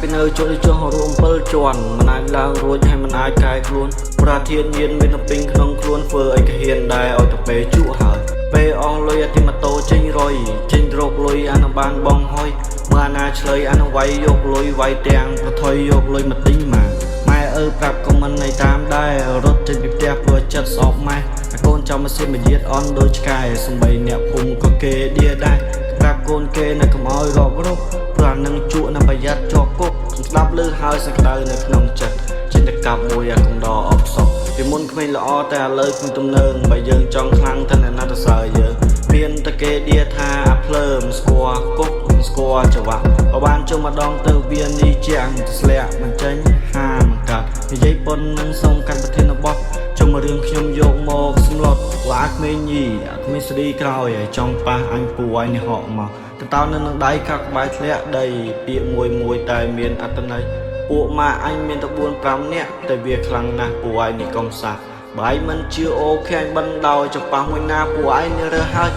ពីនៅជួយចុះរួម7ជាន់មិនអាចឡើងរួចហើយមិនអាចកែខ្លួនប្រធានមានមានទៅពេញក្នុងខ្លួនធ្វើអីក៏ហ៊ានដែរឲ្យទៅពេលជក់ហើយពេលអស់លុយអាទីម៉ូតូចេញរយចេញរកលុយអានឹងបានបងហុយមើលណាឆ្លើយអានឹងវាយយកលុយវាយទាំងប្រថុយយកលុយមកទិញមកម៉ែប្រាប់ក៏មិនឲ្យតាមដែររត់ចេញពីផ្ទះព្រោះចិត្តស្អប់ម៉ែកូនចង់មកសៀមយាតអន់ដូចឆ្កែសំបីអ្នកភូមិក៏គេដៀដែរប្រាប់កូនគេនៅកុំឲ្យរករុកព្រោះនឹងជក់នឹងប្រយ័ត្នជាប់គុកស្ដាប់ឮហើយសក្តៅនៅក្នុងចិត្តចិនកាប់មួយអាកំដរអបសក់ពីមុនក្មេងល្អតែឥឡូវគ្មានទំនើងបើយើងចង់ខ្លាំងទៅអ្នកណាទៅសើយើងមានតែគេដៀថាអាភ្លើមស្គាល់គុកស្គាល់ច្រវាក់បើបានជុំម្ដងទៅវានេះជាងស្លាក់មិនចេញហាមកាត់និយាយប៉ុននឹងសូមកាត់ប្រធានបទជុំរឿងខ្ញុំយកមកសម្លុតវ៉ាក្មេងញីក្មេងស្រីក្រោយឲ្យចង់ប៉ះអញពូឲ្យនេះហក់មកកតោនៅនឹងដៃកាក់ក្បាយធ្លាក់ដីពាកមួយតែមានអត្តន័យពួកម៉ាអញមានតែ4 5នាក់តែវាខ្លាំងណាស់ពូឲ្យនេះកុំសាបាយមិនជឿអូខេអញបិណ្ឌដោយចំប៉ះមួយណាពូឯងនេះរើសហើយ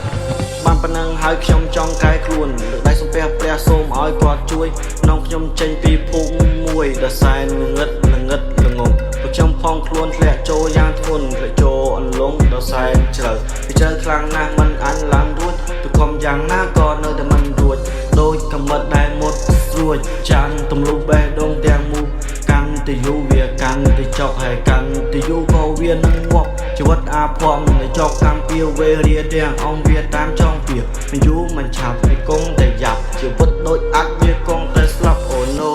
បានប៉ុណ្ណឹងហើយខ្ញុំចង់កែខ្លួនលើកដៃសំពះព្រះសូមឲ្យគាត់ជួយน้องខ្ញុំចេញពីភូមិមួយដែលសែនងឹតល្ងងខ្ញុំផងខ្លួនធ្លាក់ចូលយ៉ាងធ្ងន់ធ្លាក់ចូលអន្លង់ដល់សែនជ្រៅវាជ្រៅខ្លាំងណាស់មិនអញឡើងរួចទៅខំយ៉ាងណាក៏នៅតែមិនរួចដូចកំបិតដែលមុតរួចចាន់ទម្លុះបេះដូងទាំងមូលកាន់តែយូរវាកាន់តែចុកហើយកាន់តែយូរក៏វានឹងងាប់ជីវិតអាភ័ព្វនឹងចុកកម្មពៀវេរាទាំងអង្គវាតាមចង់ពៀមិនយូរមិនឆាប់វាគង់តែយ៉ាប់ជីវិតដូចអាត់វាគង់តែស្លាប់អូណូ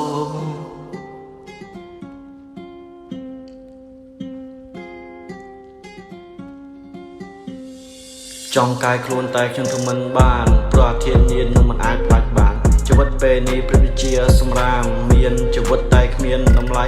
ចង់កែខ្លួនតែខ្ញុំធ្វើមិនបានព្រោះធានញៀននឹងមិនអាចផ្ដាច់បានជីវិតពេលនេះព្រះវិជាសម្រាមមានជីវិតតែគ្មានតម្លៃ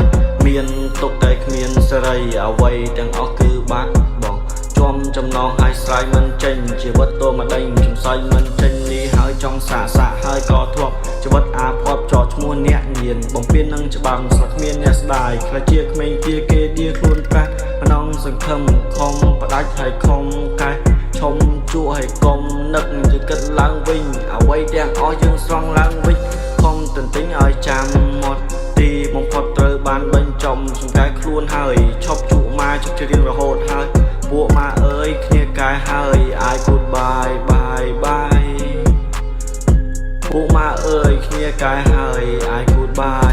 មានទុកតែគ្មានសេរីអ្វីទាំងអស់គឺបាត់បងជាប់ចំណងហើយស្រ័យមិនចេញជីវិតតមកដេញចំសៃមិនចេញនេះហើយចង់សាកហើយក៏ធ្លាប់ជីវិតអាផាប់ចោឈ្មោះអ្នកញៀនបំពេញនឹងច្បាំងស្លាប់គ្មានអ្នកស្ដាយខ្លាចជាក្មេងជាគេដៀខ្លួនប្រាស់ម្ដងសង្ឃឹមខំផ្ដាច់ហើយខំកែឈុំជក់ឲ្យកុំនឹកយើងគិតឡើងវិញអ្វីទាំងអស់យើងស្រង់ឡើងវិញខំទន្ទិញឲ្យចាំមាត់ទីបំផុតត្រូវបានបញ្ចំសង្កែខ្លួនហើយឈប់ជក់មកជិះរៀងរហូតហើយពួកម៉ាអើយគ្នាកែហើយអាយ goodbye bye ពួកម៉ាអើយគ្នាកែហើយអាយ goodbye